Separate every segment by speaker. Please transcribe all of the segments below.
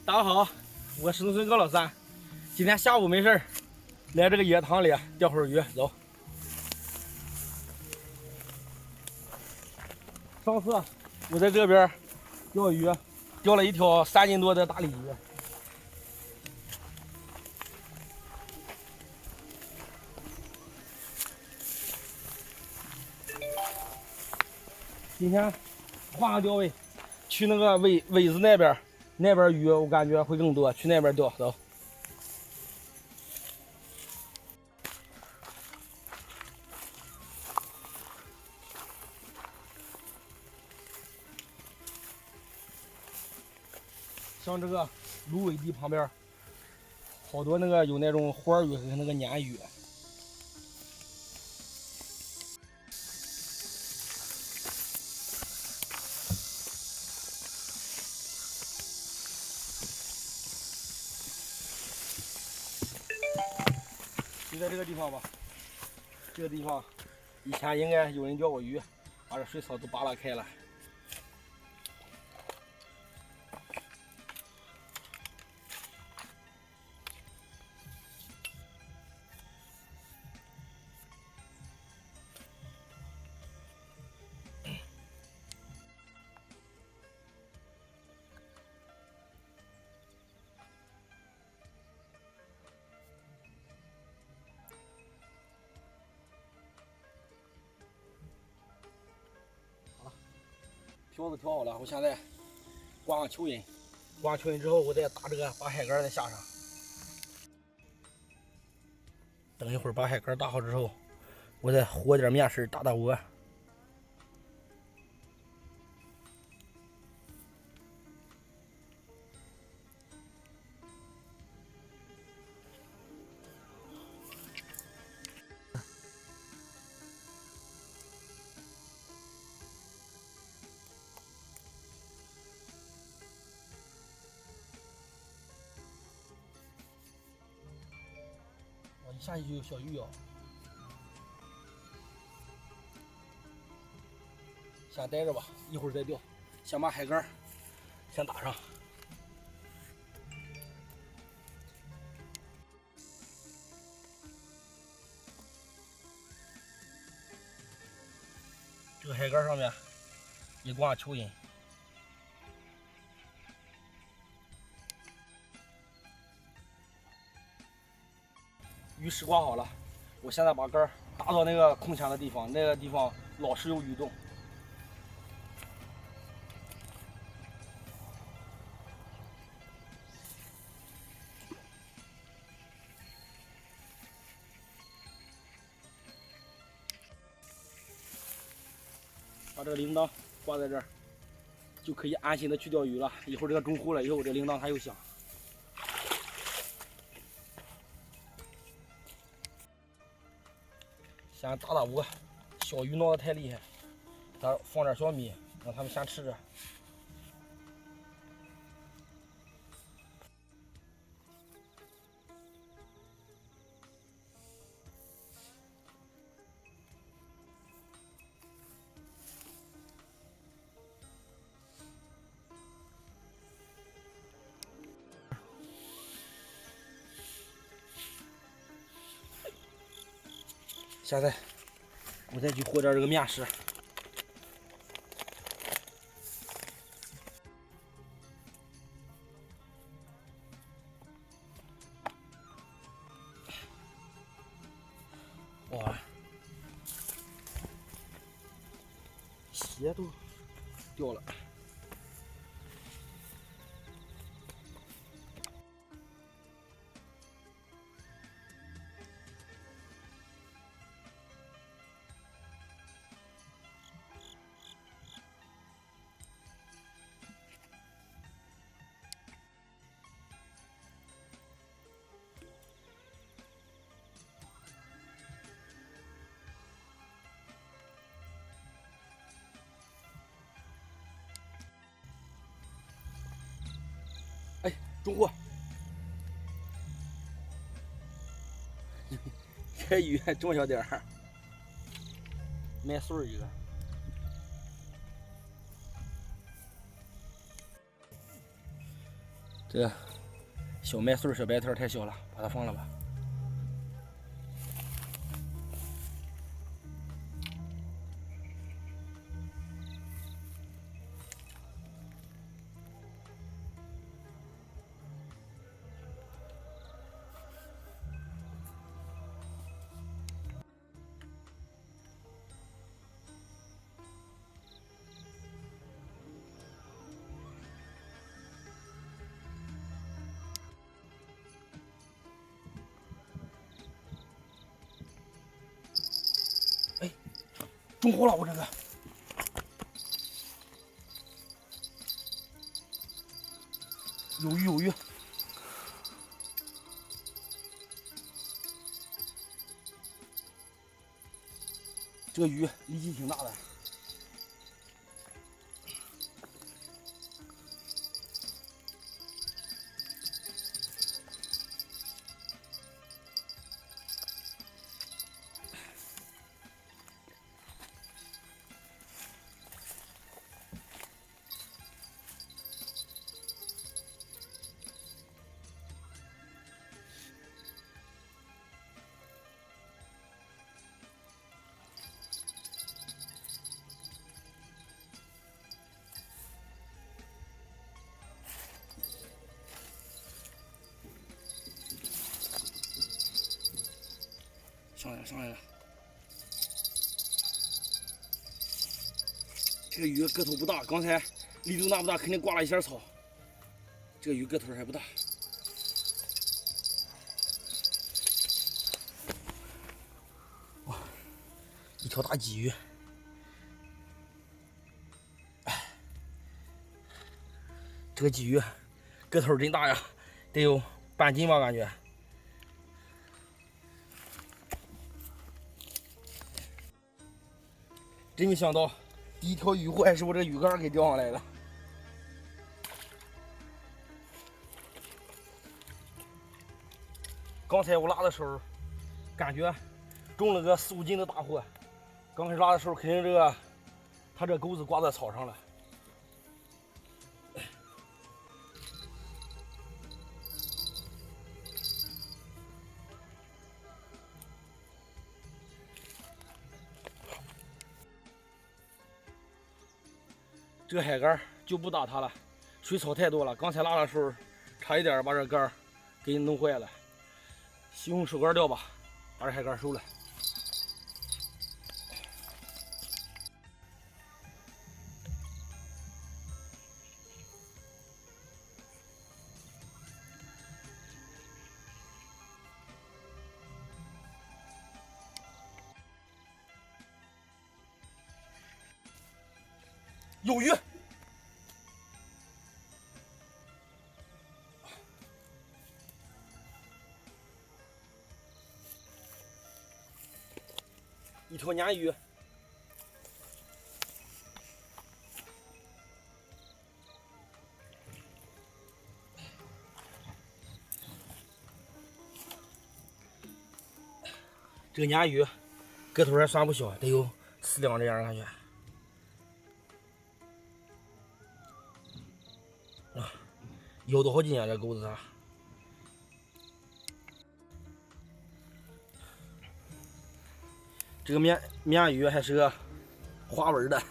Speaker 1: 大家好，我是农村高老三。今天下午没事儿，来这个野塘里钓会儿鱼，走。上次我在这边钓鱼，钓了一条3斤多的大鲤鱼。今天换个钓位，去那个尾子那边，那边鱼我感觉会更多，去那边钓，走。像这个芦苇地旁边，好多那个有那种花鱼和那个鲶鱼。就在这个地方吧，这个地方以前应该有人钓过鱼，把这水草都扒拉开了。漂子调好了，我现在挂上蚯蚓，挂上蚯蚓之后，我再打这个把海竿再下上。等一会儿把海竿打好之后，我再和点面食打打窝。一下去就有小鱼咬，先待着吧，一会儿再钓。先把海竿先打上。这个海竿上面一挂蚯蚓。鱼食挂好了，我现在把竿打到那个空闲的地方，那个地方老是有鱼洞。把这个铃铛挂在这儿，就可以安心的去钓鱼了。一会儿这个中午了以后，这铃铛它又响。先打打窝，小鱼闹得太厉害，咱放点小米，让它们先吃着。现在我再去和点这个面食。哇，鞋都掉了。哎，中货！这鱼这么小点儿，麦穗一个。这个小麦穗小白条太小了，把它放了吧。哎，中活了我这个。有鱼有鱼，这个鱼力气挺大的。上来了，这个鱼个头不大，刚才力度那么大，肯定刮了一下草。这个鱼个头还不大。哇，一条大鲫鱼。这个鲫鱼个头真大呀，得有半斤吧，感觉。真没想到，第一条鱼货还是我这鱼竿给钓上来的。刚才我拉的时候，感觉中了个4、5斤的大货。刚开始拉的时候，肯定它这钩子挂在草上了。这个海竿就不打它了，水草太多了。刚才拉的时候，差一点把这竿给弄坏了。用手竿钓吧，把这海竿收了。有鱼！一条鲶鱼。这个鲶鱼个头还算不小，得有4两这样感觉。啊，咬多好几年这钩子啊！这个鲶鱼还是个花纹的。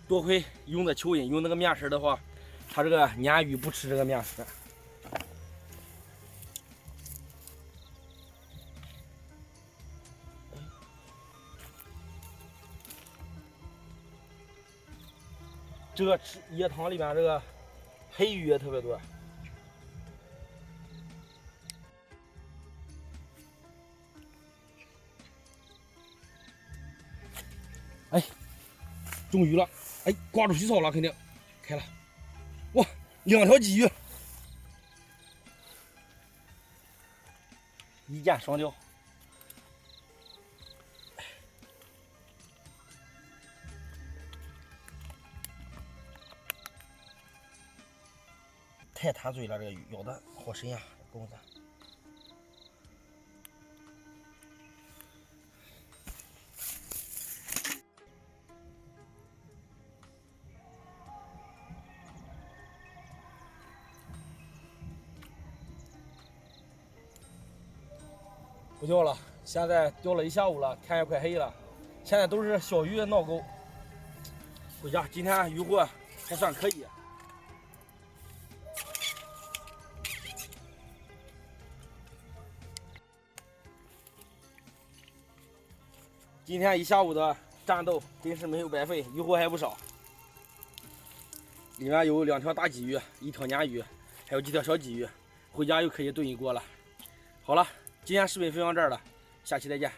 Speaker 1: 多亏用的蚯蚓，用那个面食的话，它这个鲶鱼不吃这个面食。这个野塘里面这个黑鱼也特别多。哎，中鱼了！哎，挂住水草了，肯定开了。哇，2条鲫鱼，一箭双雕。太弹嘴了，这个鱼咬的好深呀，钩子。不钓了，现在钓了一下午了，天也快黑了，现在都是小鱼闹钩。回家，今天渔获还算可以。今天一下午的战斗真是没有白费，渔获还不少。里面有2条大鲫鱼，1条鲶鱼，还有几条小鲫鱼，回家又可以炖一锅了。好了，今天视频分享这儿了，下期再见。